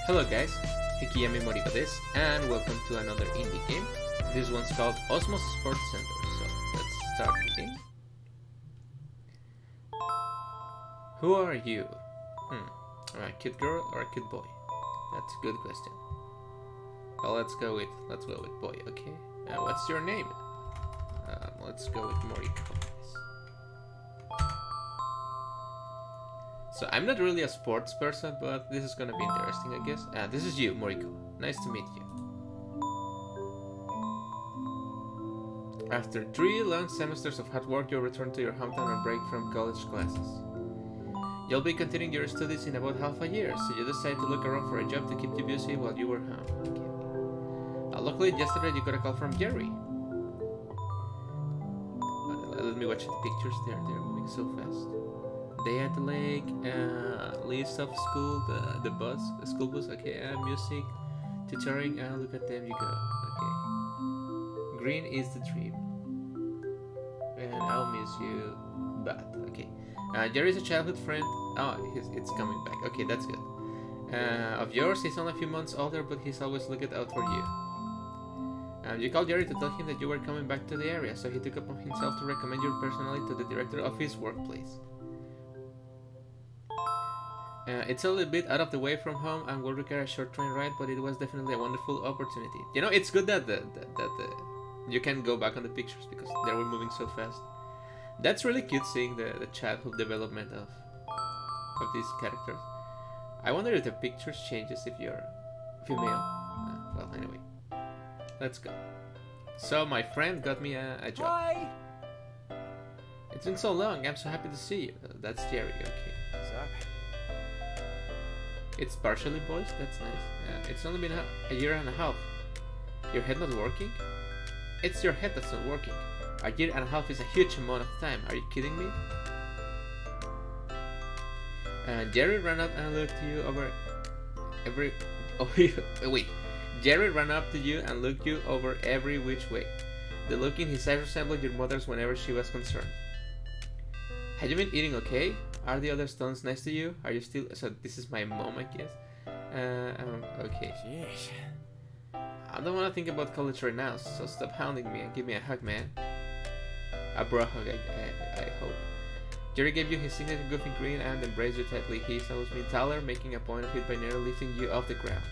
Hello guys, Hikiyami Moriko this, and welcome to another indie game. This one's called Osmos Sports Center, so let's start the game. Who are you? A cute girl or a cute boy? That's a good question. Well, let's go with boy, okay? What's your name? Let's go with Moriko. So I'm not really a sports person, but this is gonna be interesting, I guess. This is you, Moriko. Nice to meet you. After 3 long semesters of hard work, you'll return to your hometown on break from college classes. You'll be continuing your studies in about half a year, so you decide to look around for a job to keep you busy while you were home. Okay. Luckily, yesterday you got a call from Jerry. Let me watch the pictures. They're moving so fast. Day at the lake, list of school, the school bus, okay, music, tutoring, look at them, you go, okay. Green is the dream, and I'll miss you, but, okay. Jerry's a childhood friend, it's coming back, okay, that's good. Of yours, he's only a few months older, but he's always looking out for you. You called Jerry to tell him that you were coming back to the area, so he took upon himself to recommend you personally to the director of his workplace. It's a little bit out of the way from home and will require a short train ride, but it was definitely a wonderful opportunity. You know, it's good that you can go back on the pictures because they were moving so fast. That's really cute seeing the childhood development of these characters. I wonder if the pictures changes if you're female. Well, anyway, let's go. So my friend got me a job. Hi. It's been so long. I'm so happy to see you. That's Jerry. Okay. What's up? It's partially voiced, that's nice. It's only been a year and a half. Your head not working? It's your head that's not working. A year and a half is a huge amount of time. Are you kidding me? Jerry ran up and looked you over every... Oh, wait. Jerry ran up to you and looked you over every which way. The look in his eyes resembled your mother's whenever she was concerned. Have you been eating okay? Are the other stones nice to you? Are you still... So this is my mom, I guess. Okay. Jeez. I don't want to think about college right now, so stop hounding me and give me a hug, man. A bro hug, I hope. Jerry gave you his signature goofy grin and embraced you tightly. He's always been taller, making a point of it by nearly lifting you off the ground.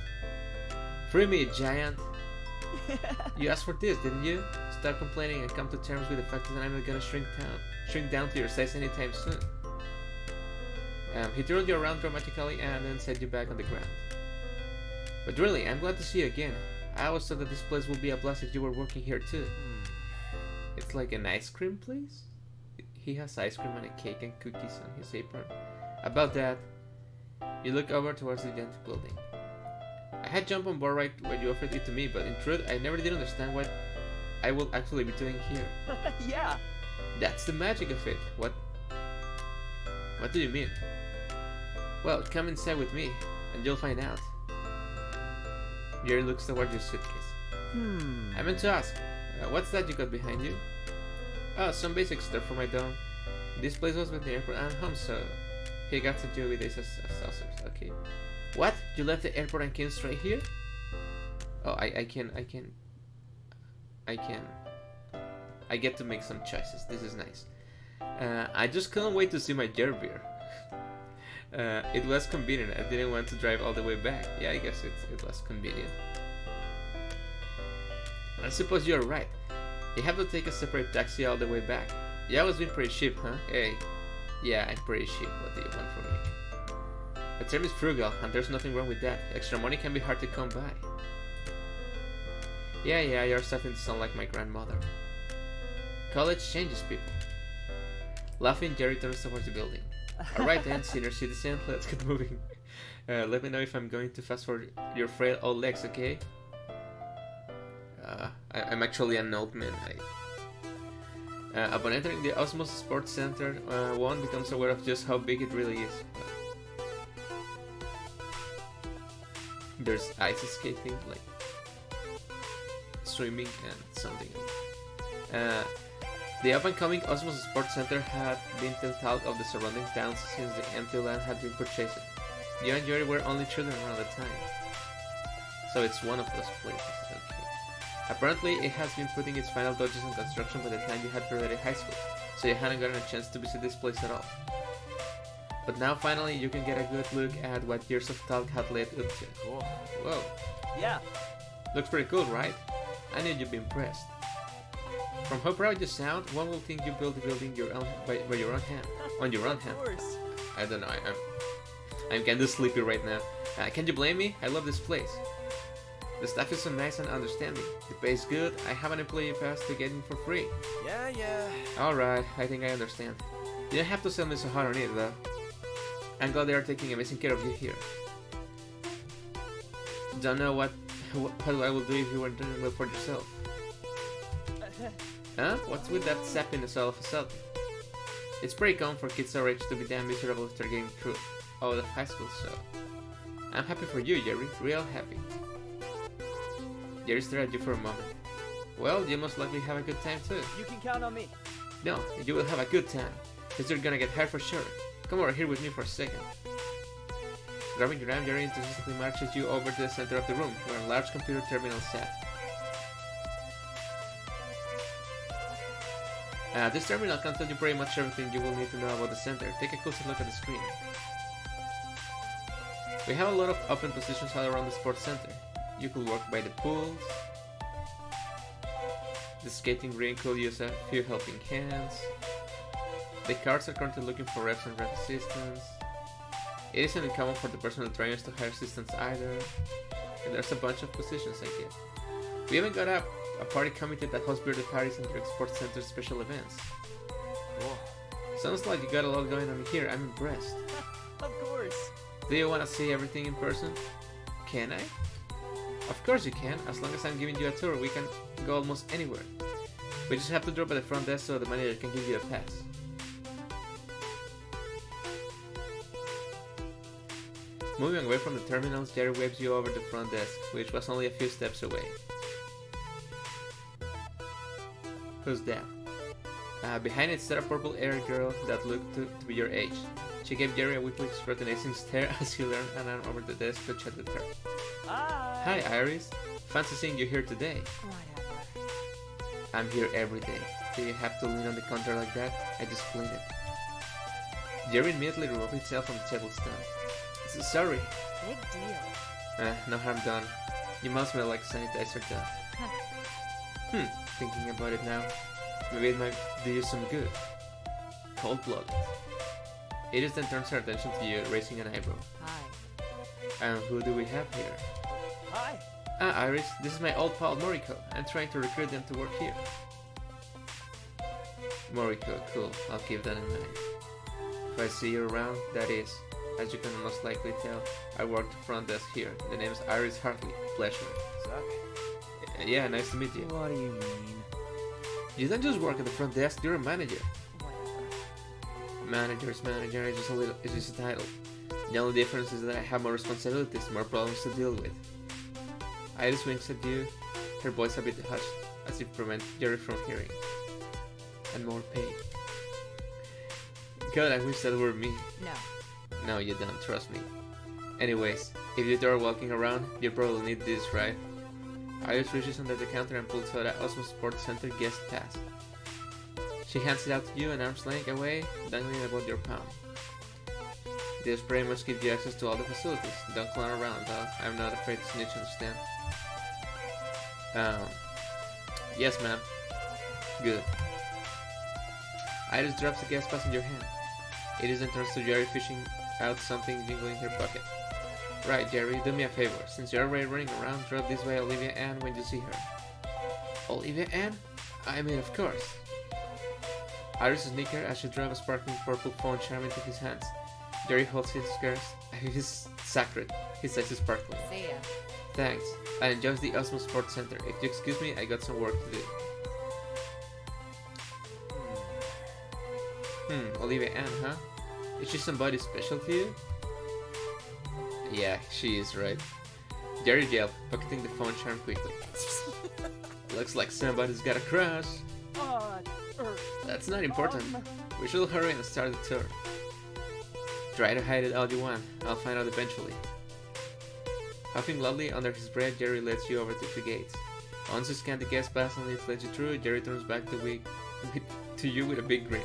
Free me, giant! You asked for this, didn't you? Stop complaining and come to terms with the fact that I'm not gonna shrink down to your size anytime soon. He twirled you around dramatically and then set you back on the ground. But really, I'm glad to see you again. I always thought that this place would be a blast if you were working here too. It's like an ice cream place? He has ice cream and a cake and cookies on his apron. About that, you look over towards the giant building. I had jumped on board right when you offered it to me, but in truth, I never did understand what I will actually be doing here. Yeah. That's the magic of it. What do you mean? Well, come inside with me, and you'll find out. Jerry looks toward your suitcase. I meant to ask, what's that you got behind you? Oh, some basic stuff for my dorm. This place was with the airport and home, so he got to do with this as saucers. Okay. What? You left the airport and came straight here? Oh, I get to make some choices. This is nice. I just couldn't wait to see my Jerry beer. It was convenient. I didn't want to drive all the way back. Yeah, I guess it was convenient. I suppose you're right. You have to take a separate taxi all the way back. You always been pretty cheap, huh? Hey. Yeah, I'm pretty cheap. What do you want from me? The term is frugal, and there's nothing wrong with that. Extra money can be hard to come by. Yeah, you're starting to sound like my grandmother. College changes people. Laughing, Jerry turns towards the building. Alright then, senior citizen, let's get moving. Let me know if I'm going too fast for your frail old legs, okay? I'm actually an old man. Upon entering the Osmos Sports Center, one becomes aware of just how big it really is. There's ice skating, like swimming and something else. The up-and-coming Osmos Sports Center had been the talk of the surrounding towns since the empty land had been purchased. You and Jerry were only children around the time. So it's one of those places. Okay. Apparently, it has been putting its final touches on construction by the time you had graduated high school, so you hadn't gotten a chance to visit this place at all. But now finally you can get a good look at what years of talk had led up to. Cool. Whoa. Yeah. Looks pretty cool, right? I knew you'd be impressed. From how proud you sound, one will think you built the building by your own hand. On your own hand. Of course. I don't know, I'm kinda sleepy right now. Can you blame me? I love this place. The staff is so nice and understanding. The pay is good. I have an employee pass to get in for free. Yeah. Alright, I think I understand. You don't have to sell me so hard on it, though. I'm glad they are taking amazing care of you here. Don't know what I will do if you weren't doing well for yourself. Huh? What's with that sappiness all of a sudden? It's pretty common for kids our age to be damn miserable after getting through out of high school, so... I'm happy for you, Jerry. Real happy. Jerry stared at you for a moment. Well, you must likely have a good time too. You can count on me. No, you will have a good time. Because you're gonna get hired for sure. Come over here with me for a second. Grabbing your arm, Jerry enthusiastically marches you over to the center of the room, where a large computer terminal sat. This terminal can tell you pretty much everything you will need to know about the center. Take a closer look at the screen. We have a lot of open positions all around the sports center. You could work by the pools. The skating rink could use a few helping hands. The cards are currently looking for reps and rep assistants. It isn't uncommon for the personal trainers to hire assistants either. And there's a bunch of positions, I guess. We even got a party committee that hosts birthday parties and Rink Sports Center special events. Cool. Sounds like you got a lot going on here. I'm impressed. Of course. Do you want to see everything in person? Can I? Of course you can. As long as I'm giving you a tour, we can go almost anywhere. We just have to drop by the front desk so the manager can give you a pass. Moving away from the terminals, Jerry waves you over the front desk, which was only a few steps away. Who's that? Behind it sat a purple-haired girl that looked to be your age. She gave Jerry a weakly scrutinizing stare as he leaned and ran over the desk to chat with her. Hi. Hi, Iris. Fancy seeing you here today. Whatever. I'm here every day. Do you have to lean on the counter like that? I just cleaned it. Jerry immediately removed himself from the table stand. Sorry. Big deal. No harm done. You must smell like sanitizer though. Thinking about it now, maybe it might do you some good. Cold-blooded. Iris then turns her attention to you, raising an eyebrow. Hi. And who do we have here? Hi. Iris, this is my old pal Moriko. I'm trying to recruit them to work here. Moriko, cool. I'll keep that in mind. If I see you around, that is, as you can most likely tell, I work the front desk here. The name is Iris Hartley. Pleasure. What's up? Yeah, nice to meet you. What do you mean? You don't just work at the front desk, you're a manager. Whatever. Manager's manager, it's just a title. The only difference is that I have more responsibilities, more problems to deal with. Iris winks at you, her voice a bit hushed, as if to prevent Jerry from hearing. And more pay. God, I wish that were me. No. No, you don't, trust me. Anyways, if you two are walking around, you probably need this, right? Iris reaches under the counter and pulls out a Osmos Sports Center guest pass. She hands it out to you an arm's length away, dangling about your palm. This pretty much gives you access to all the facilities. Don't clown around, though. I'm not afraid to snitch, understand? Yes, ma'am. Good. Iris drops the guest pass in your hand. Iris then turns to Jerry, fishing out something jingling in her pocket. Right, Jerry, do me a favor. Since you're already running around, drop this way Olivia Ann when you see her. Olivia Ann? I mean, of course. Iris snickered as she dropped a sparkling purple phone charm into his hands. Jerry holds his scarce. His sacred. His eyes sparkling. See ya. Thanks. I enjoy the Osmos Sports Center. If you excuse me, I got some work to do. Olivia Ann, huh? Is she somebody special to you? Yeah, she is, right? Jerry yelped, pocketing the phone charm quickly. Looks like somebody's got a crush. That's not important. We should hurry and start the tour. Try to hide it all you want. I'll find out eventually. Huffing loudly under his breath, Jerry leads you over to the gates. Once you scan the guest pass and it lets you through, Jerry turns back to you with a big grin.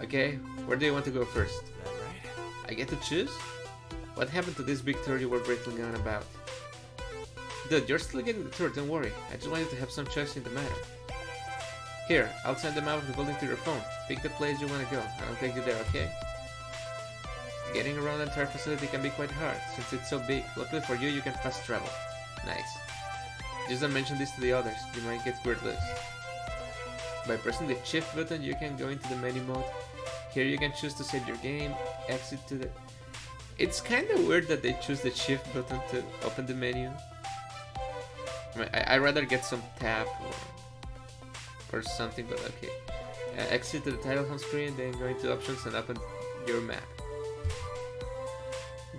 Okay, where do you want to go first? Is that right? I get to choose? What happened to this big tour you were breaking on about? Dude, you're still getting the tour, don't worry. I just wanted to have some choice in the matter. Here, I'll send the map of the building to your phone. Pick the place you want to go, and I'll take you there, okay? Getting around the entire facility can be quite hard, since it's so big. Luckily for you, you can fast travel. Nice. Just don't mention this to the others, you might get weird looks. By pressing the shift button, you can go into the menu mode. Here you can choose to save your game, exit to the... It's kinda weird that they choose the shift button to open the menu. I'd rather get some tap or something, but okay. Exit to the title home screen, then go into options and open your map.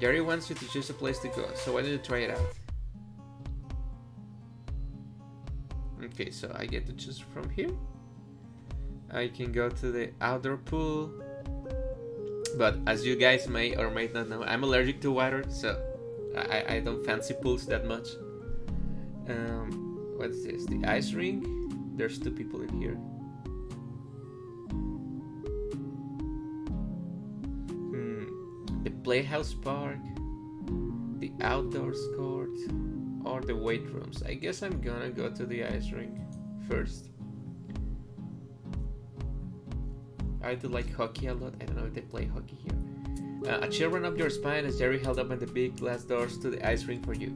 Jerry wants you to choose a place to go, so why don't you try it out? Okay, so I get to choose from here. I can go to the outdoor pool, but as you guys may or may not know, I'm allergic to water, so I don't fancy pools that much. What's this? The ice rink? There's 2 people in here. The playhouse park, the outdoors court, or the weight rooms. I guess I'm gonna go to the ice rink first. I do like hockey a lot. I don't know if they play hockey here. A chill ran up your spine as Jerry held open the big glass doors to the ice rink for you.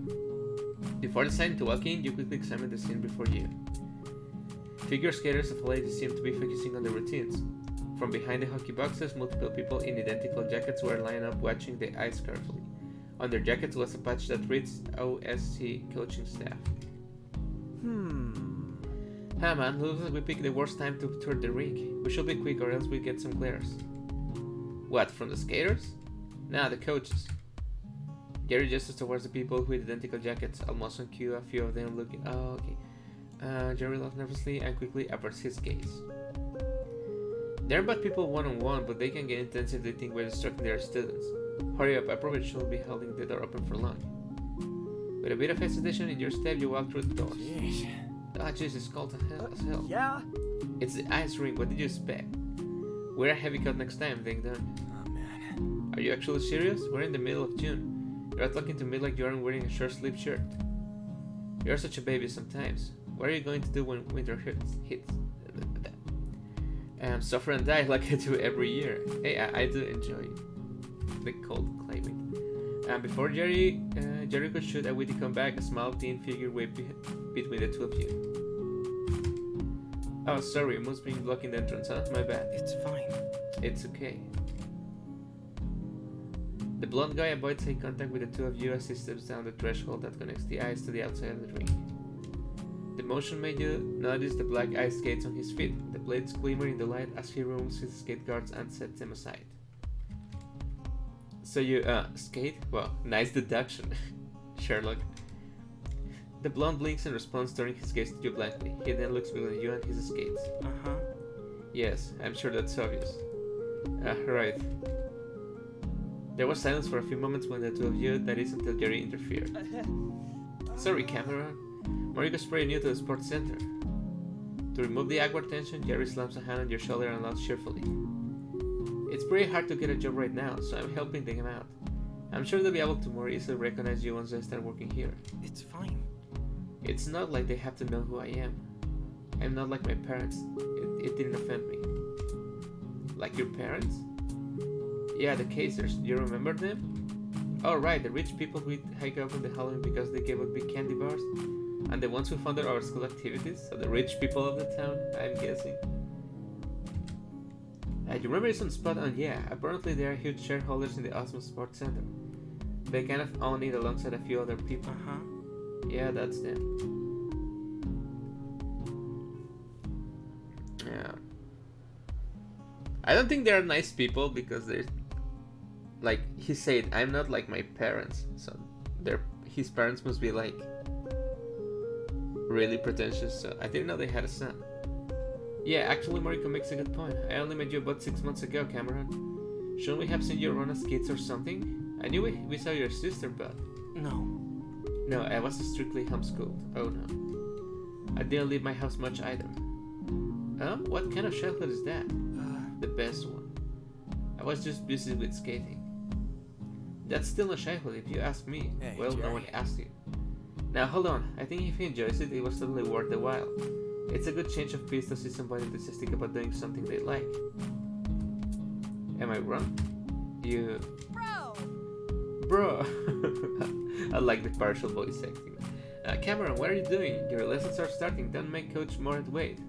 Before deciding to walk in, you quickly examined the scene before you. Figure skaters of ladies seem to be focusing on the routines. From behind the hockey boxes, multiple people in identical jackets were lined up watching the ice carefully. On their jackets was a patch that reads OSC coaching staff. Huh man, looks like we picked the worst time to tour the rink. We should be quick or else we get some glares. What, from the skaters? Nah, the coaches. Jerry gestures towards the people with identical jackets, almost on cue, a few of them looking... Oh, okay. Jerry laughs nervously and quickly averts his gaze. They're bad people one-on-one, but they can get intense if they think we're distracting their students. Hurry up, I probably shouldn't be holding the door open for long. With a bit of hesitation in your step, you walk through the doors. Jeez. Ah, jeez, it's cold as hell. Yeah? It's the ice rink, what did you expect? Wear a heavy coat next time, ding dong. Oh man. Are you actually serious? We're in the middle of June. You're talking to me like you aren't wearing a short-sleeved shirt. You're such a baby sometimes. What are you going to do when winter hits? Suffer and die like I do every year. Hey, I do enjoy the cold climate. Before Jerry could shoot a witty comeback, a small teen figure waved between the 2 of you. Oh, sorry, must be blocking the entrance, huh? My bad. It's fine. It's okay. The blonde guy avoids eye contact with the 2 of you as he steps down the threshold that connects the ice to the outside of the ring. The motion made you notice the black ice skates on his feet. The blades glimmer in the light as he removes his skate guards and sets them aside. So you, skate? Well, nice deduction, Sherlock. The blonde blinks in response, turning his gaze to you blankly. He then looks between you and his skates. Uh-huh. Yes, I'm sure that's obvious. Right. There was silence for a few moments when the 2 of you, that is until Jerry interfered. Sorry, Cameron. Moriko's pretty new to the sports center. To remove the awkward tension, Jerry slams a hand on your shoulder and laughs cheerfully. It's pretty hard to get a job right now, so I'm helping them out. I'm sure they'll be able to more easily recognize you once they start working here. It's fine. It's not like they have to know who I am. I'm not like my parents. It didn't offend me. Like your parents? Yeah, the Kazers. Do you remember them? Oh right, the rich people who hike up on the Halloween because they gave out big candy bars? And the ones who funded our school activities? So the rich people of the town, I'm guessing. You remember this on spot on? Yeah, apparently they are huge shareholders in the Osmos Sports Center. They kind of own it alongside a few other people. Uh-huh. Yeah, that's them. Yeah. I don't think they're nice people because they're... Like, he said, I'm not like my parents. So, his parents must be like... really pretentious, so I didn't know they had a son. Yeah, actually Moriko makes a good point. I only met you about 6 months ago, Cameron. Shouldn't we have seen you around as kids or something? I knew we saw your sister, but... No. No, I was strictly homeschooled. Oh no. I didn't leave my house much either. What kind of childhood is that? The best one. I was just busy with skating. That's still a childhood if you ask me. Hey, Well, no Jerry. one asked you. Now hold on, I think if he enjoys it, it was totally worth the while. It's a good change of pace to see somebody enthusiastic about doing something they like. Am I wrong? You... Bro! I like the partial voice acting. Cameron, what are you doing? Your lessons are starting, don't make Coach Moret wait.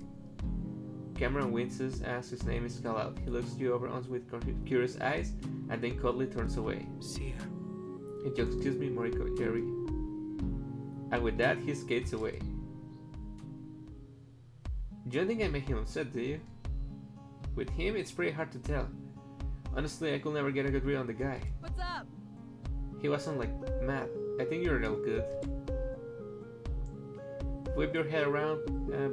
Cameron winces as his name is called out. He looks you over once with curious eyes and then coldly turns away. See ya. He jokes, excuse me, Moriko, Jerry. And with that, he skates away. You don't think I made him upset, do you? With him, it's pretty hard to tell. Honestly, I could never get a good read on the guy. What's up? He wasn't like mad. I think you're no good. Whip your head around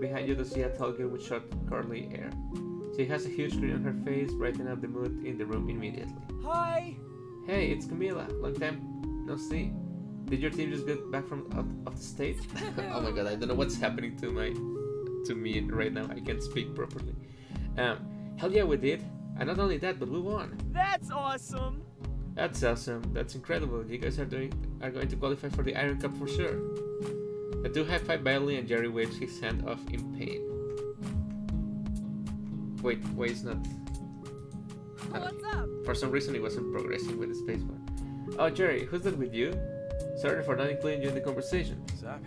behind you to see a tall girl with short, curly hair. She has a huge grin on her face, brightening up the mood in the room immediately. Hi. Hey, it's Camila. Long time no see. Did your team just get back from out of the States? Oh my god, I don't know what's happening to me right now. I can't speak properly. Hell yeah, we did. And not only that, but we won. That's awesome. That's awesome. That's incredible. You guys are going to qualify for the Iron Cup for sure. The two high-five violently and Jerry waves his hand off in pain. Wait, why is not... What's up? For some reason it wasn't progressing with the spacebar. Oh, Jerry, who's that with you? Sorry for not including you in the conversation. What's up?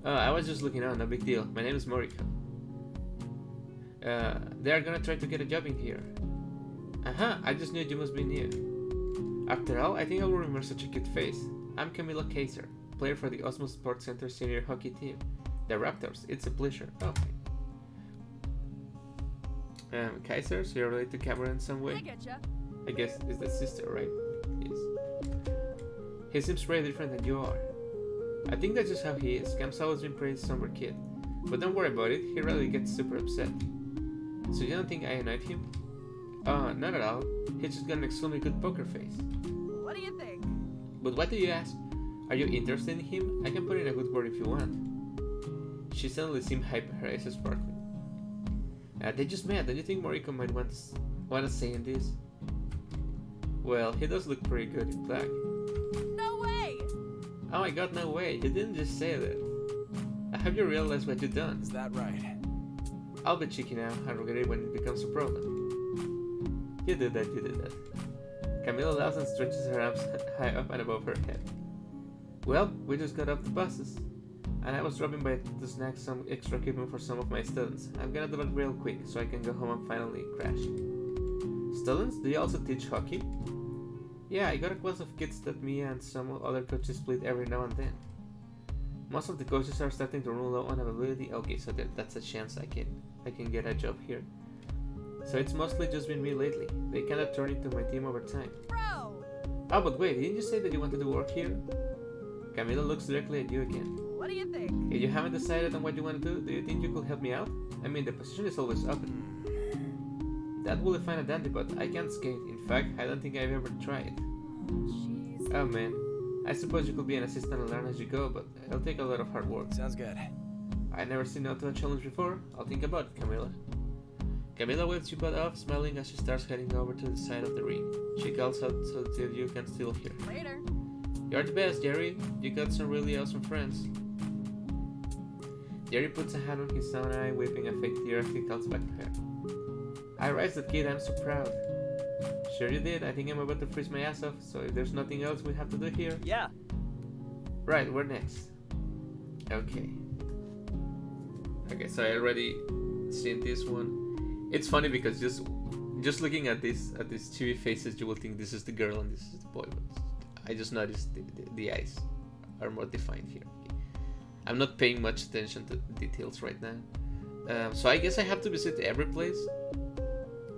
I was just looking out, no big deal. My name is Moriko. They are gonna try to get a job in here. I just knew you must be new. After all, I think I will remember such a cute face. I'm Camila Kaiser, player for the Osmos Sports Center senior hockey team. The Raptors, it's a pleasure. Okay. Kaiser, so you're related to Cameron in some way? I getcha. I guess it's the sister, right? Yes. He seems very different than you are. I think that's just how he is. Cam's always been pretty somber kid. But don't worry about it, he rarely gets super upset. So you don't think I annoyed him? Not at all. He's just got an extremely good poker face. What do you think? But what do you ask? Are you interested in him? I can put in a good word if you want. She suddenly seemed hyper, her eyes sparkling. They just met. Don't you think Moriko might want to say in this? Well, he does look pretty good in black. No way! Oh my god, no way. You didn't just say that. Have you realized what you've done? Is that right? I'll be cheeky now and regret it when it becomes a problem. You did that. Camila laughs and stretches her arms high up and above her head. Well, we just got off the buses. And I was dropping by to snag some extra equipment for some of my students. I'm gonna do it real quick so I can go home and finally crash. Students, do you also teach hockey? Yeah, I got a class of kids that me and some other coaches split every now and then. Most of the coaches are starting to run low on availability. Okay, so that's a chance I can get a job here. So it's mostly just been me lately. They kinda turned into my team over time. Bro! Oh, but wait, didn't you say that you wanted to work here? Camila looks directly at you again. What do you think? If you haven't decided on what you want to do you think you could help me out? I mean, the position is always open. That will be fine and dandy, but I can't skate. In fact, I don't think I've ever tried. Jeez. Oh man, I suppose you could be an assistant and learn as you go, but it'll take a lot of hard work. Sounds good. I've never seen no to a challenge before. I'll think about it, Camila. Camila waves you butt off, smiling as she starts heading over to the side of the ring. She calls out so that you can still hear. Later. You're the best, Jerry. You got some really awesome friends. Jerry puts a hand on his own eye, wiping a fake tear as he calls back to her. I raised that kid, I'm so proud. Sure you did. I think I'm about to freeze my ass off, so if there's nothing else we have to do here... Yeah. Right, where next? Okay, so I already seen this one. It's funny because just looking at these chewy faces, you will think this is the girl and this is the boy. But I just noticed the eyes are more defined here. Okay. I'm not paying much attention to the details right now. So I guess I have to visit every place.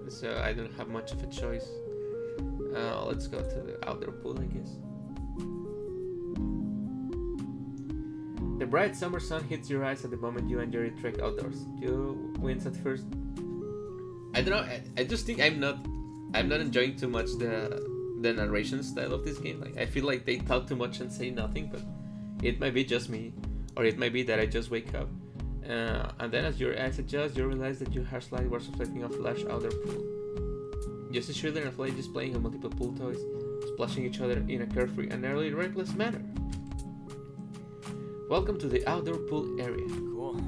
So I don't have much of a choice. Let's go to the outdoor pool, I guess. The bright summer sun hits your eyes at the moment you and Jerry trek outdoors. You wince at first. I don't know. I just think I'm not enjoying too much the narration style of this game. Like I feel like they talk too much and say nothing, but It might be just me, or it might be that I just wake up. And then as your eyes adjust, you realize that your harsh light was reflecting off a large outdoor pool. Just as children of late just playing on multiple pool toys, splashing each other in a carefree and nearly reckless manner. Welcome to the outdoor pool area. Cool.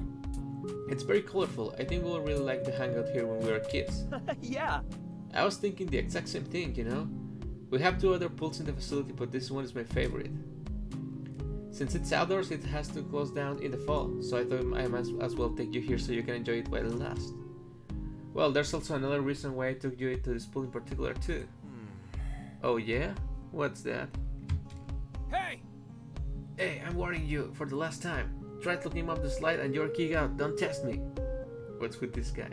It's very colorful. I think we'll really like to hang out here when we were kids. Yeah. I was thinking the exact same thing, you know? We have 2 other pools in the facility, but this one is my favorite. Since it's outdoors, it has to close down in the fall, so I thought I might as well take you here so you can enjoy it while it lasts. Well, there's also another reason why I took you to this pool in particular too. Oh yeah? What's that? Hey! Hey, I'm warning you for the last time. Try to climb up the slide and you're kicked out. Don't test me. What's with this guy?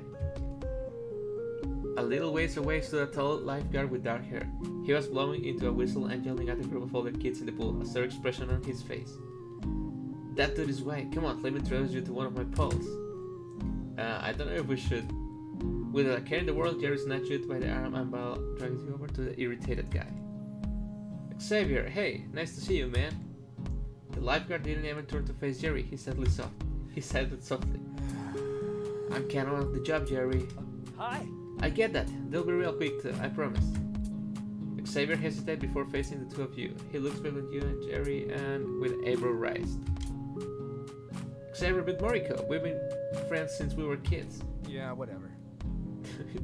A little ways away stood a tall lifeguard with dark hair. He was blowing into a whistle and yelling at a group of other kids in the pool, a sad expression on his face. That dude is white. Come on, let me introduce you to one of my pals. I don't know if we should. With a care in the world, Jerry snatched you by the arm and dragged you over to the irritated guy. Xavier, hey, nice to see you, man. The lifeguard didn't even turn to face Jerry. He said it softly. I'm counting on the job, Jerry. Hi. I get that. They'll be real quick too, I promise. Xavier hesitated before facing the 2 of you. He looks between you and Jerry and with eyebrow raised. Xavier with Moriko. We've been friends since we were kids. Yeah, whatever.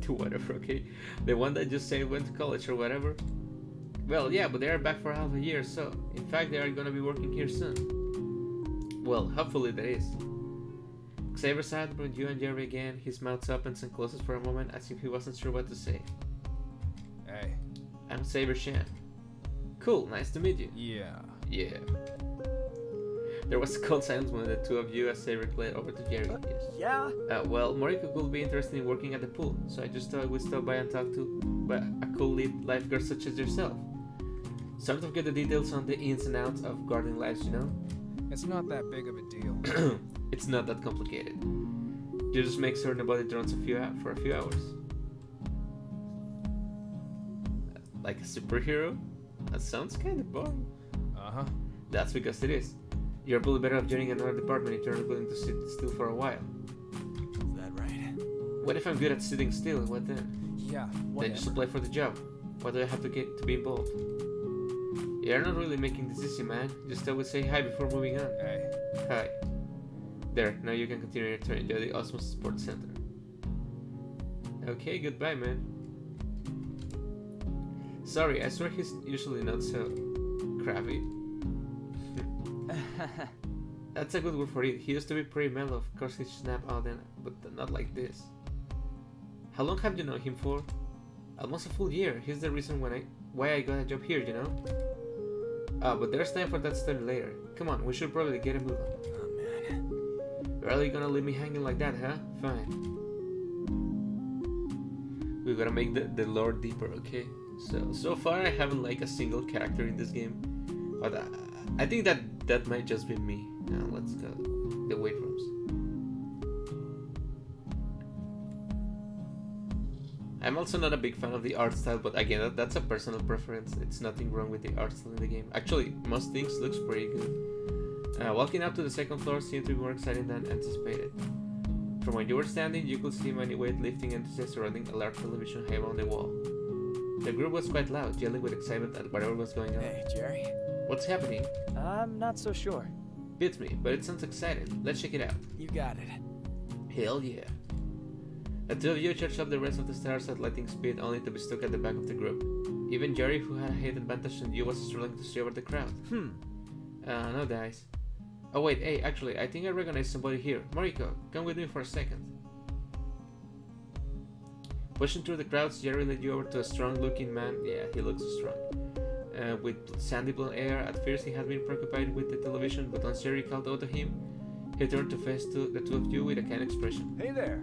To whatever, okay? The one that just said went to college or whatever. Well, yeah, but they are back for half a year, so in fact they are gonna be working here soon. Well, hopefully that is. Xavier sat between you and Jerry again, his mouth opens and closes for a moment as if he wasn't sure what to say. Hey. I'm Xavier Shan. Cool, nice to meet you. Yeah. Yeah. There was a cold silence when the 2 of you as Xavier glared over to Jerry. Yes. Yeah? Well, Moriko could be interested in working at the pool, so I just thought we'd stop by and talk to a cool lead lifeguard such as yourself. Sort of get the details on the ins and outs of garden lives, you know? It's not that big of a deal. It's not that complicated. You just make sure nobody drones for a few hours. Like a superhero? That sounds kind of boring. Uh-huh. That's because it is. You're probably better off joining another department if you're not willing to sit still for a while. Is that right? What if I'm good at sitting still? What then? Yeah, Then whatever. just apply for the job. Why do I have to get to be involved? You're not really making this easy, man. Just always say hi before moving on. Hey. Hi. There, now you can continue your turn. Enjoy the Osmos Sports Center. Okay, goodbye, man. Sorry, I swear he's usually not so crabby. That's a good word for it. He used to be pretty mellow. Of course, he'd snap out then, but not like this. How long have you known him for? Almost a full year. He's the reason why I got a job here, you know? But there's time for that story later. Come on, we should probably get a move on. Oh, man. You're really gonna leave me hanging like that, huh? Fine. We gotta make the lore deeper, okay? So far I haven't liked a single character in this game, but I think that might just be me. Now let's go the weight rooms. I'm also not a big fan of the art style, but again, that's a personal preference. It's nothing wrong with the art style in the game. Actually, most things looks pretty good. Walking up to the 2nd floor seemed to be more exciting than anticipated. From where you were standing, you could see many weightlifting enthusiasts surrounding a large television hanging on the wall. The group was quite loud, yelling with excitement at whatever was going on. Hey, Jerry. What's happening? I'm not so sure. Beats me, but it sounds exciting. Let's check it out. You got it. Hell yeah. The 2 of you charged up the rest of the stairs at lightning speed, only to be stuck at the back of the group. Even Jerry, who had a height advantage on you, was struggling to see over the crowd. No dice. Oh wait, hey, actually, I think I recognize somebody here. Moriko, come with me for a second. Pushing through the crowds, Jerry led you over to a strong-looking man. Yeah, he looks strong. With sandy blonde hair. At first he had been preoccupied with the television, but once Jerry called out to him, he turned to face the 2 of you with a kind expression. Hey there.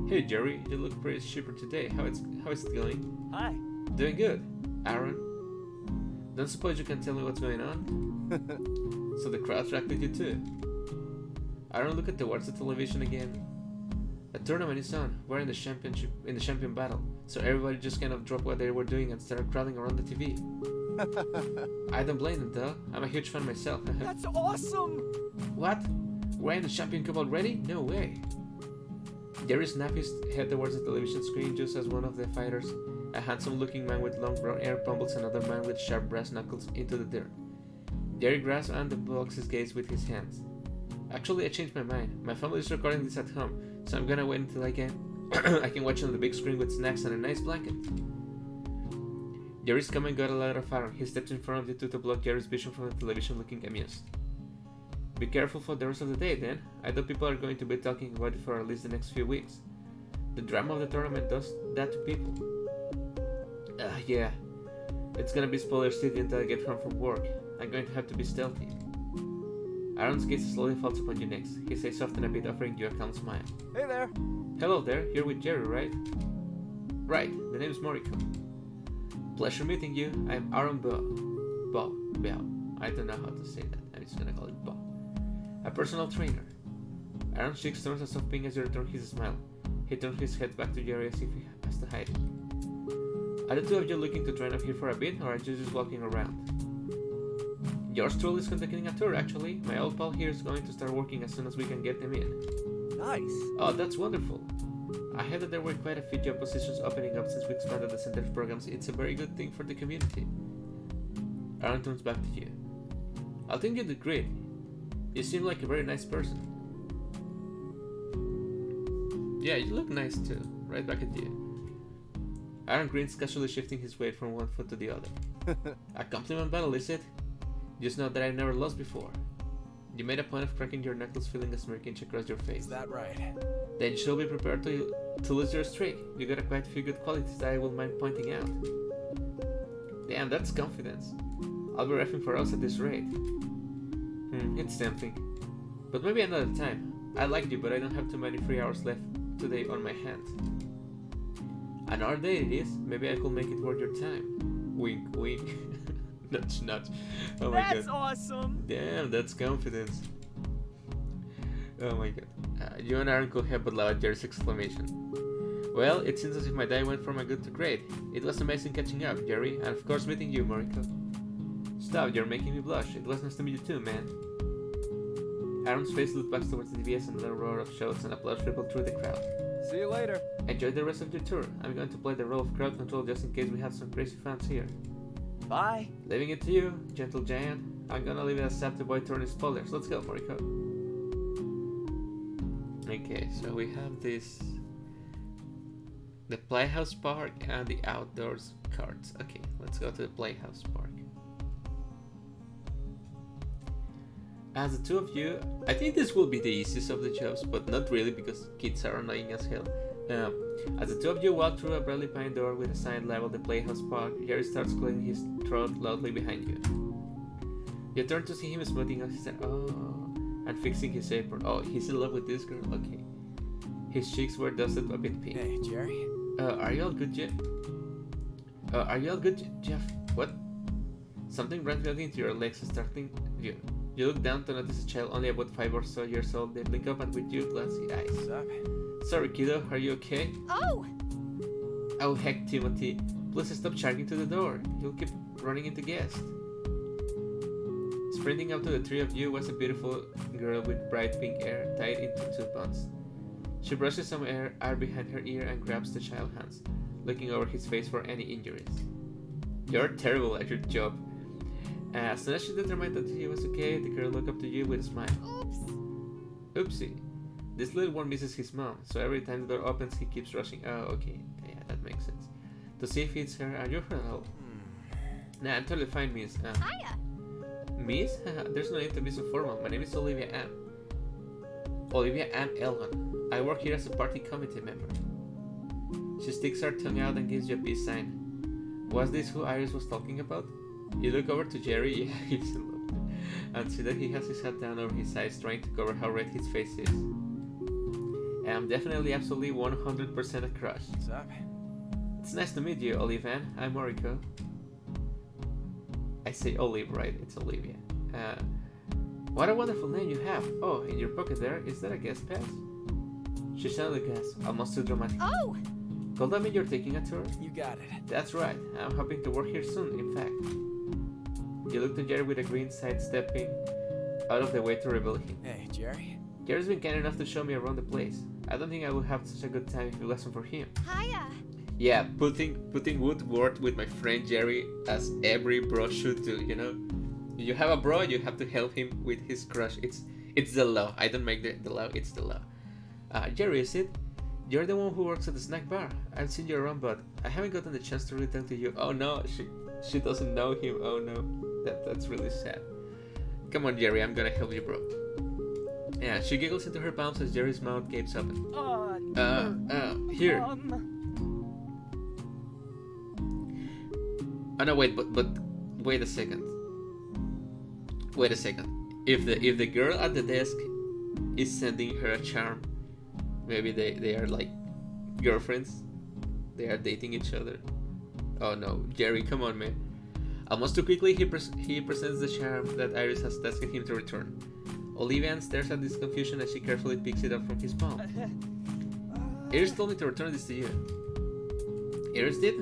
Hey Jerry, you look pretty chipper today. How is it going? Hi. Doing good. Aaron? Don't suppose you can tell me what's going on? So the crowd attracted you too. Aaron looked towards the television again. A tournament is on. We're in the champion battle, so everybody just kind of dropped what they were doing and started crowding around the TV. I don't blame them though. I'm a huge fan myself. That's awesome! What? We're in the Champion Cup already? No way. Jerry snapped his head towards the television screen just as one of the fighters, a handsome-looking man with long brown hair, pummels another man with sharp brass knuckles into the dirt. Jerry grasped and blocks his gaze with his hands. Actually, I changed my mind. My family is recording this at home, so I'm gonna wait until I can watch it on the big screen with snacks and a nice blanket. Jerry's comment got a lot of fire. He steps in front of the two to block Jerry's vision from the television, looking amused. Be careful for the rest of the day, then. I know people are going to be talking about it for at least the next few weeks. The drama of the tournament does that to people. Yeah. It's gonna be spoiler city until I get home from work. I'm going to have to be stealthy. Aaron's gaze slowly falls upon you next. He says soften a bit, offering you a calm smile. Hey there! Hello there, you're with Jerry, right? Right, the name's Moriko. Pleasure meeting you. I'm Aaron Bao. I don't know how to say that. I'm just gonna call it Bao. A personal trainer. Aaron's cheeks turns a soft pink as you return his smile. He turns his head back to Jerry as if he has to hide it. Are the two of you looking to train up here for a bit, or are you just walking around? Yours truly is conducting a tour, actually. My old pal here is going to start working as soon as we can get them in. Nice! Oh, that's wonderful. I heard that there were quite a few job positions opening up since we expanded the center's programs. It's a very good thing for the community. Aaron turns back to you. I think you did great. You seem like a very nice person. Yeah, you look nice too. Right back at you. Aaron grins, casually shifting his weight from one foot to the other. A compliment battle, is it? Just know that I've never lost before. You made a point of cracking your knuckles, feeling a smirk inch across your face. Is that right? Then you should be prepared to lose your streak. You got quite a few good qualities that I wouldn't mind pointing out. Damn, that's confidence. I'll be reffing for us at this rate. It's tempting. But maybe another time. I like you, but I don't have too many free hours left today on my hands. Another day it is. Maybe I could make it worth your time. Wink, wink. Nudge. Oh my god. That's awesome! Damn, that's confidence. Oh my god. You and Aaron could have but laugh at Jerry's exclamation. Well, it seems as if my day went from a good to great. It was amazing catching up, Jerry, and of course meeting you, Moriko. Stop, you're making me blush. It was nice to meet you too, man. Aaron's face looked back towards the DBS and a roar of shouts and applause rippled through the crowd. See you later. Enjoy the rest of your tour. I'm going to play the role of crowd control just in case we have some crazy fans here. Bye. Leaving it to you, gentle giant. I'm gonna leave it as sad to avoid turning spoilers. Let's go, Moriko. Okay, so we have this... the Playhouse Park and the outdoors carts. Okay, let's go to the Playhouse Park. As the two of you, I think this will be the easiest of the jobs, but not really because kids are annoying as hell. As the two of you walk through a brightly painted door with a sign labeled the Playhouse Park, Jerry starts clearing his throat loudly behind you. You turn to see him smoothing out his and fixing his apron. Oh, he's in love with this girl. Okay. His cheeks were dusted a bit pink. Hey, Jerry. Are you all good, Jeff? Jeff? What? Something ran into your legs, starting you. You look down to notice a child only about 5 or so years old. They blink up and with you glassy eyes. What's up? Sorry, kiddo. Are you okay? Oh! Oh heck, Timothy. Please stop charging to the door. You'll keep running into guests. Sprinting up to the three of you was a beautiful girl with bright pink hair tied into 2 buns. She brushes some air behind her ear and grabs the child's hands, looking over his face for any injuries. You're terrible at your job. As soon as she determined that he was okay, the girl looked up to you with a smile. Oops! Oopsie. This little one misses his mom, so every time the door opens, he keeps rushing. Oh, okay. Yeah, that makes sense. To see if it's her. Are you her help? Nah, I'm totally fine, miss. Hiya! Miss? There's no need to be so formal. My name is Olivia Ann. Olivia Ann Elgon. I work here as a party committee member. She sticks her tongue out and gives you a peace sign. Was this who Iris was talking about? You look over to Jerry, yeah, he's in love, and see that he has his hat down over his eyes, trying to cover how red his face is. I'm definitely, absolutely, 100% a crush. What's up? It's nice to meet you, Olivia. I'm Moriko. I say Olive, right? It's Olivia. What a wonderful name you have. Oh, in your pocket there, is that a guest pass? She sounded gas, almost too dramatic. Oh! Does that mean you're taking a tour? You got it. That's right. I'm hoping to work here soon, in fact. You looked at Jerry with a grin, sidestepping out of the way to reveal him. Hey, Jerry. Jerry's been kind enough to show me around the place. I don't think I would have such a good time if it wasn't for him. Hiya. Yeah, putting wood word with my friend Jerry, as every bro should do, you know? You have a bro, you have to help him with his crush. It's the law. I don't make the law, it's the law. Jerry, is it? You're the one who works at the snack bar. I've seen you around, but I haven't gotten the chance to really talk to you. Oh no, she doesn't know him. Oh no, that's really sad. Come on, Jerry, I'm gonna help you, bro. Yeah, she giggles into her palms as Jerry's mouth gapes open. Here. Oh no, wait, but wait a second. Wait a second. If the girl at the desk is sending her a charm, maybe they are like girlfriends. They are dating each other. Oh no, Jerry, come on, man. Almost too quickly, he presents the charm that Iris has tasked him to return. Olivia stares at this confusion as she carefully picks it up from his palm. Iris told me to return this to you. Iris did?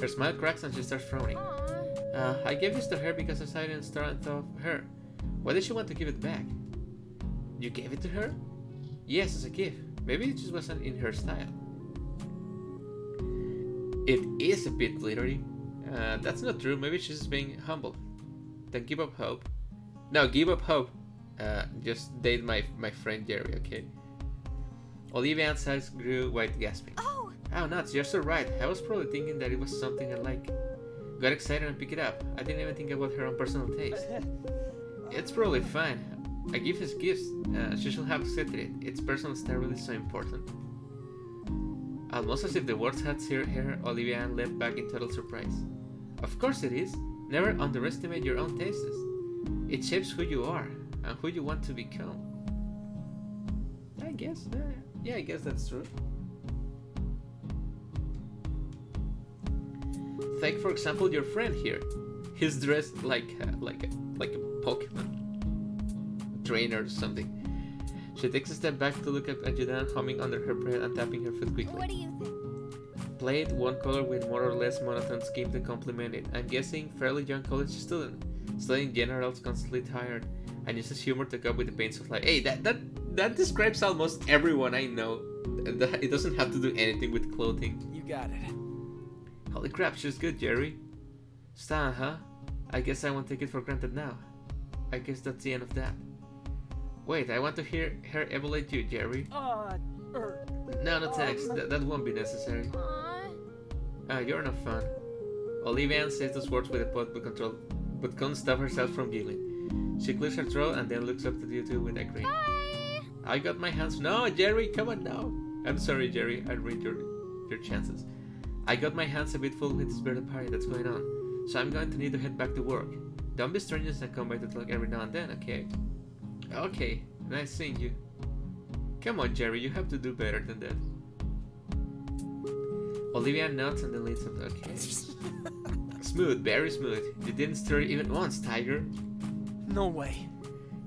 Her smile cracks and she starts frowning. I gave this to her because I saw it in the store and thought of her. Why did she want to give it back? You gave it to her? Yes, as a gift. Maybe it just wasn't in her style. It is a bit glittery. That's not true. Maybe she's just being humble. Then give up hope. No, give up hope. Just date my friend Jerry, okay? Olivia's eyes grew wide, gasping. Oh, nuts, you're so right. I was probably thinking that it was something I like. Got excited and picked it up. I didn't even think about her own personal taste. It's probably fine. A gift is gifts. She should have accepted it. Its personal style really so important. Almost as if the words had seared her, Olivia leapt back in total surprise. Of course it is. Never underestimate your own tastes. It shapes who you are and who you want to become. I guess. Yeah, I guess that's true. Take for example your friend here. He's dressed like a Pokemon trainer or something. She takes a step back to look at Ajudan, humming under her breath and tapping her foot quickly. What do you think? Played one color with more or less monotone scheme to complement it. I'm guessing fairly young college student, studying generals, constantly tired, and uses humor to cope with the pains of life. Hey, that describes almost everyone I know. It doesn't have to do anything with clothing. You got it. Holy crap, she's good, Jerry. Stan, huh? I guess I won't take it for granted now. I guess that's the end of that. Wait, I want to hear her evaluate you, Jerry. No thanks. That won't be necessary. You're not fun. Olivia says those words with a pot but can't stop herself from giggling. She clears her throat and then looks up to you two with a grin. Bye. I got my hands. No, Jerry, come on now. I'm sorry, Jerry. I read your chances. I got my hands a bit full with this birthday party that's going on, so I'm going to need to head back to work. Don't be strangers and come by to talk every now and then, okay? Okay, nice seeing you. Come on, Jerry, you have to do better than that. Olivia nods and then leads up. Okay. Smooth, very smooth. You didn't stir even once, Tiger. No way.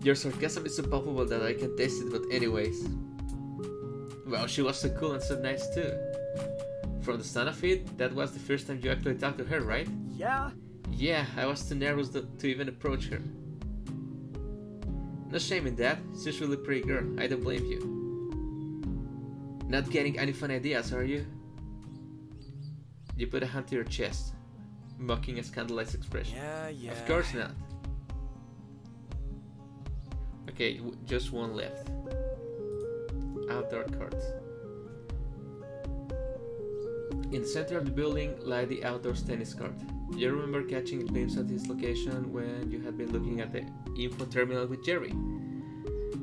Your sarcasm is so palpable that I can taste it, but anyways. Well, she was so cool and so nice too. From the sound of it, that was the first time you actually talked to her, right? Yeah? Yeah, I was too nervous to even approach her. No shame in that. She's a really pretty girl. I don't blame you. Not getting any fun ideas, are you? You put a hand to your chest, mocking a scandalized expression. Yeah. Of course not. Okay, just one left. Outdoor courts. In the center of the building lie the outdoor tennis court. You remember catching a glimpse of this location when you had been looking at the info terminal with Jerry.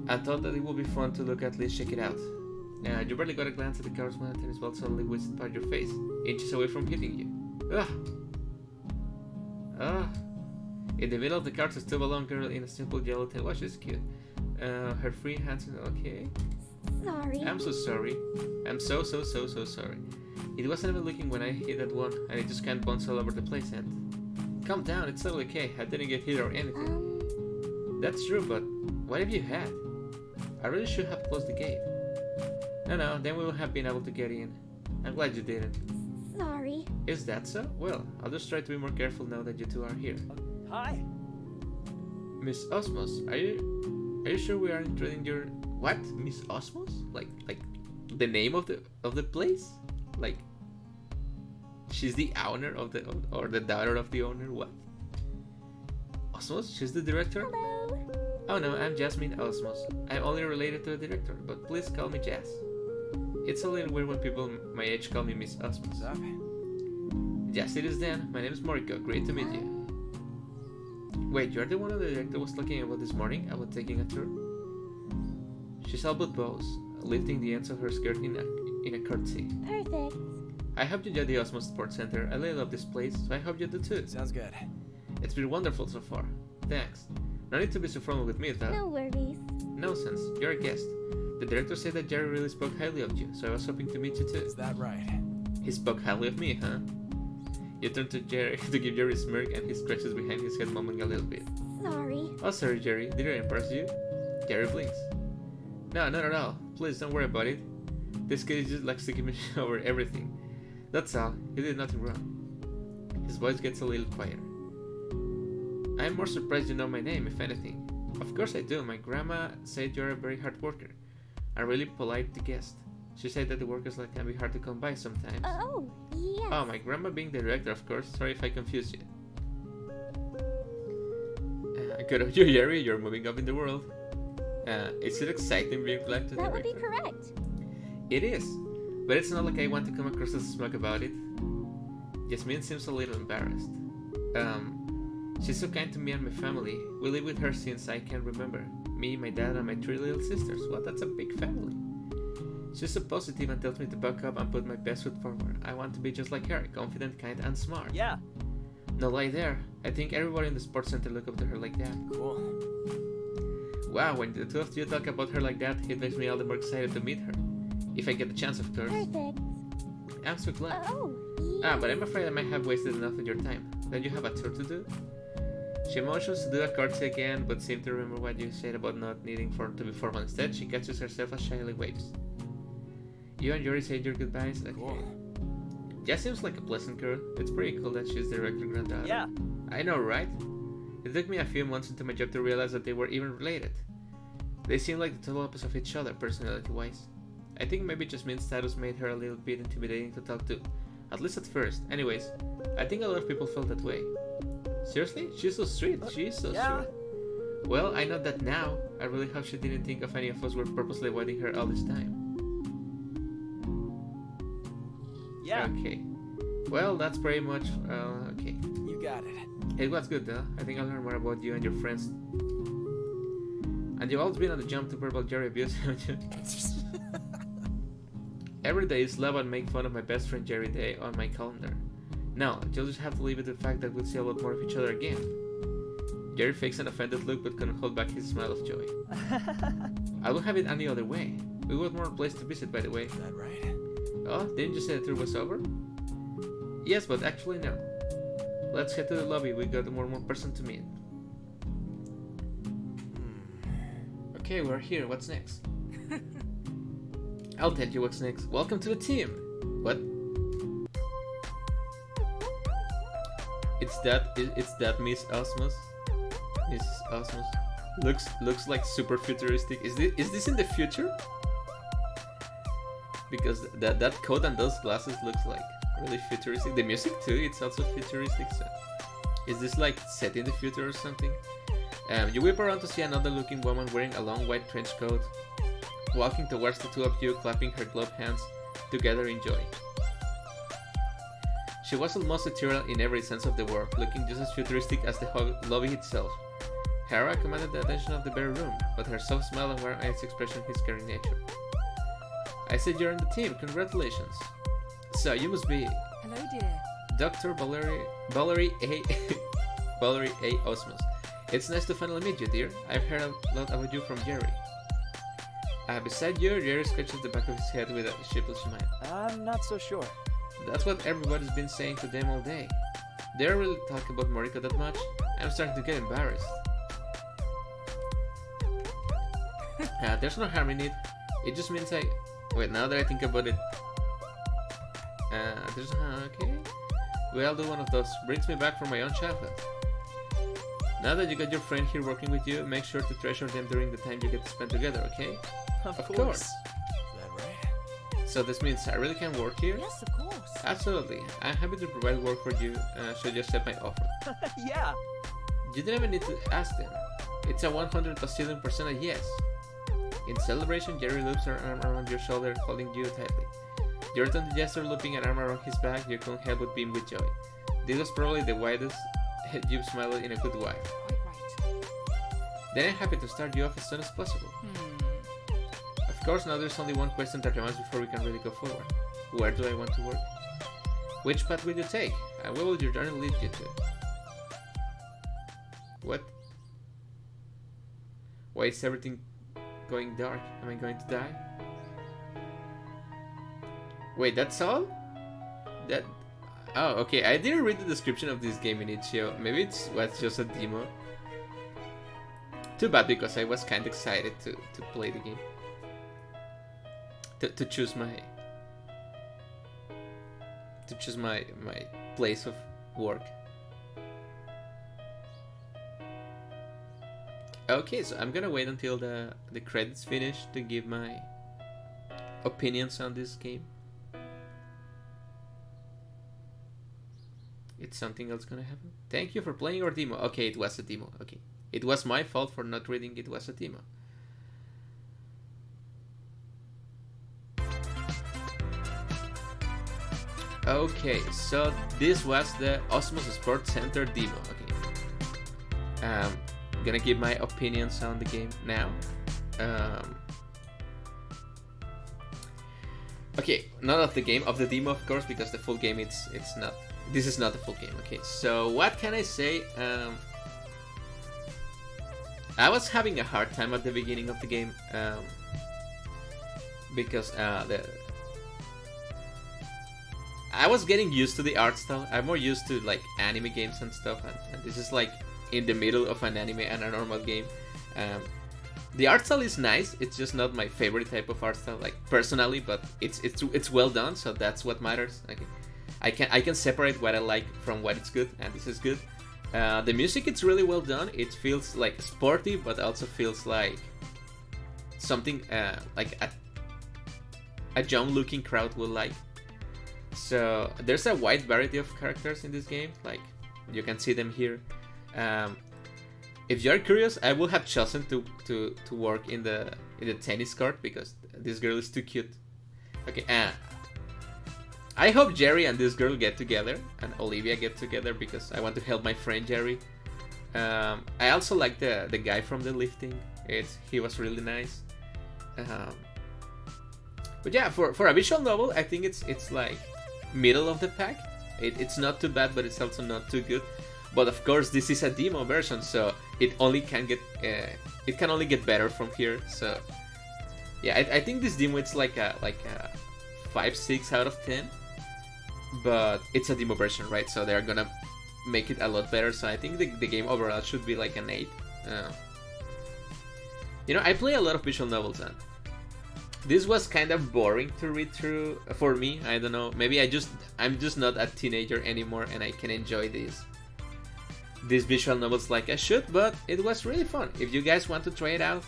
I thought that it would be fun to at least check it out. You barely got a glance at the courts when a tennis ball suddenly whizzed past your face, inches away from hitting you. In the middle of the court stood a blonde girl in a simple yellow tennis. Watch this cute. Her free hands. Okay. Sorry. I'm so sorry. I'm so sorry. It wasn't even looking when I hit that one, and it just kind of bounced all over the place. And calm down, it's totally okay. I didn't get hit or anything. That's true, but what if you had? I really should have closed the gate. No, then we would have been able to get in. I'm glad you didn't. Sorry. Is that so? Well, I'll just try to be more careful now that you two are here. Hi. Miss Osmos, are you sure we aren't intruding your... What? Miss Osmos? Like the name of the place? Like she's the owner of the... or the daughter of the owner? What? Osmos? She's the director? Hello. Oh no, I'm Jasmine Osmos. I'm only related to the director, but please call me Jazz. It's a little weird when people my age call me Miss Osmos. What's up? Yes, it is Dan. My name is Moriko. Great to meet you. Wait, you're the one the director was talking about this morning about taking a tour? She's all but bows, lifting the ends of her skirt in a curtsy. Perfect. I hope you enjoy the Osmos Sports Center. I really love this place, so I hope you do too. Sounds good. It's been wonderful so far. Thanks. No need to be so formal with me, though. No worries. No sense. You're a guest. The director said that Jerry really spoke highly of you, so I was hoping to meet you too. Is that right? He spoke highly of me, huh? You turn to Jerry to give Jerry a smirk, and he stretches behind his head, mumbling a little bit. Sorry. Oh, sorry, Jerry. Did I impress you? Jerry blinks. No, not at all. Please don't worry about it. This kid just likes to give me over everything. That's all. He did nothing wrong. His voice gets a little quieter. I'm more surprised you know my name, if anything. Of course I do. My grandma said you're a very hard worker. A really polite guest. She said that the workers like can be hard to come by sometimes. Oh, yes. Oh, my grandma being the director, of course. Sorry if I confused you. Good of you, Jerry. You're moving up in the world. Is it exciting being black to the That would director? be correct. It is, but it's not like I want to come across as smug about it. Jasmine seems a little embarrassed. She's so kind to me and my family. We live with her since I can remember. Me, my dad, and my 3 little sisters. Well, that's a big family. She's so positive and tells me to buck up and put my best foot forward. I want to be just like her, confident, kind, and smart. Yeah. No lie there. I think everybody in the sports center look up to her like that. Cool. Wow, when the two of you talk about her like that, it makes me all the more excited to meet her. If I get the chance, of course. Perfect. I'm so glad. Oh, yes. But I'm afraid I might have wasted enough of your time. Don't you have a tour to do? She motions to do a curtsy again, but seems to remember what you said about not needing to be formal. Instead, she catches herself as shyly waves. You and Yuri said your goodbyes? Okay. Cool. Jess seems like a pleasant girl. It's pretty cool that she's the director granddaughter. Yeah. I know, right? It took me a few months into my job to realize that they were even related. They seem like the total opposite of each other, personality-wise. I think maybe Jasmine's status made her a little bit intimidating to talk to. At least at first. Anyways, I think a lot of people felt that way. Seriously? She's so sweet. She's so sweet. Well, I know that now. I really hope she didn't think of any of us were purposely avoiding her all this time. Yeah. Okay. Well, that's pretty much... okay. You got it. It was good though. I think I'll learn more about you and your friends. And you've always been on the jump to verbal Jerry abuse, haven't you? Every day is love and make fun of my best friend Jerry Day on my calendar. No, you'll just have to leave it to the fact that we'll see a lot more of each other again. Jerry fakes an offended look but couldn't hold back his smile of joy. I won't have it any other way. We want more place to visit, by the way. Is that right? Oh, didn't you say the tour was over? Yes, but actually no. Let's head to the lobby. We got one more person to meet. Okay, we're here. What's next? I'll tell you what's next. Welcome to the team. What? It's that Miss Osmos. Mrs. Osmos. Looks like super futuristic. Is this in the future? Because that coat and those glasses looks like really futuristic. The music too, it's also futuristic. So is this like set in the future or something? You whip around to see another looking woman wearing a long white trench coat, walking towards the two of you, clapping her gloved hands together in joy. She was almost ethereal in every sense of the word, looking just as futuristic as the lobby itself. Hera commanded the attention of the very room, but her soft smile and warm eyes expression his caring nature. I said you're in the team, congratulations. So you must be Hello, dear. Dr. Valerie A. Valerie A. Osmos. It's nice to finally meet you, dear. I've heard a lot about you from Jerry. Beside you, Jerry scratches the back of his head with a sheepish smile. I'm not so sure. That's what everybody's been saying to them all day. They don't really talk about Moriko that much. I'm starting to get embarrassed. There's no harm in it. It just means wait, now that I think about it... Okay. Well, I'll do one of those. Brings me back from my own childhood. Now that you got your friend here working with you, make sure to treasure them during the time you get to spend together, okay? Of course. course. Is that right? So this means I really can work here? Yes, of course. Absolutely. I'm happy to provide work for you, should you accept my offer. Yeah. You didn't even need to ask them. It's a 100 bazillion% a yes. In celebration, Jerry loops her arm around your shoulder, holding you tightly. You return the gesture, looping an arm around his back. You couldn't help but beam with joy. This was probably the widest you've smiled in a good while. Quite right. Then I'm happy to start you off as soon as possible. Of course, now there's only one question that remains before we can really go forward. Where do I want to work? Which path will you take? And where will your journey lead you to? What? Why is everything going dark? Am I going to die? Wait, that's all? That... Oh, okay. I didn't read the description of this game in itch.io. Maybe it was just a demo. Too bad, because I was kind of excited to play the game. To choose my... To choose my place of work. Okay, so I'm gonna wait until the credits finish to give my opinions on this game. Is something else gonna happen? Thank you for playing our demo. Okay, it was a demo. Okay, it was my fault for not reading it was a demo. Okay, so this was the Osmos Sports Center demo. Okay, gonna give my opinions on the game now. Okay, not of the game, of the demo, of course, because the full game it's not. This is not the full game. Okay, so what can I say? I was having a hard time at the beginning of the game because I was getting used to the art style. I'm more used to like anime games and stuff, and this is like in the middle of an anime and a normal game. The art style is nice. It's just not my favorite type of art style, like personally, but it's well done, so that's what matters. Okay. I can separate what I like from what it's good, and this is good. The music, it's really well done. It feels like sporty, but also feels like something like a young-looking crowd will like. So there's a wide variety of characters in this game. Like you can see them here. If you're curious, I would have chosen to work in the tennis court because this girl is too cute. Okay, I hope Jerry and this girl get together and Olivia get together because I want to help my friend Jerry. I also like the guy from the lifting. He was really nice. But yeah, for a visual novel, I think it's like middle of the pack. It's not too bad, but it's also not too good. But of course, this is a demo version, so it only can get only get better from here. So yeah, I think this demo it's like a 5-6 out of 10. But it's a demo version, right? So they're gonna make it a lot better. So I think the game overall should be like an 8. You know, I play a lot of visual novels, and this was kind of boring to read through for me. I don't know. Maybe I'm just not a teenager anymore, and I can enjoy these visual novels like I should. But it was really fun. If you guys want to try it out,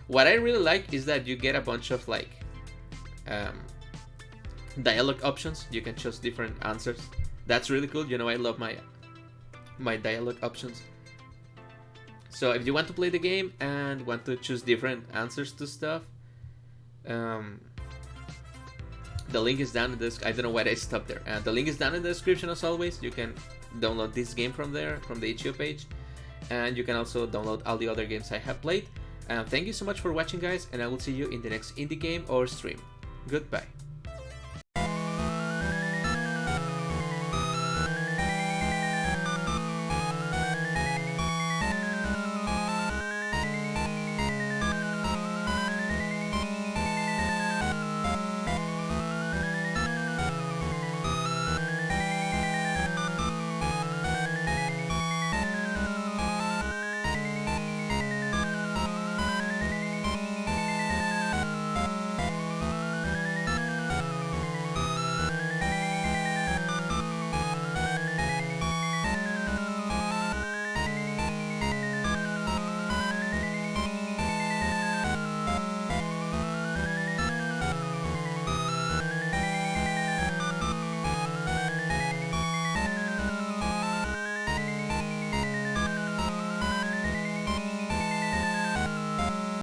what I really like is that you get a bunch of like dialogue options. You can choose different answers. That's really cool. You know, I love my dialogue options. So if you want to play the game and want to choose different answers to stuff, the link is down in the I don't know why I stopped there. The link is down in the description as always. You can download this game from there, from the itch.io page, and you can also download all the other games I have played. Thank you so much for watching, guys, and I will see you in the next indie game or stream. Goodbye.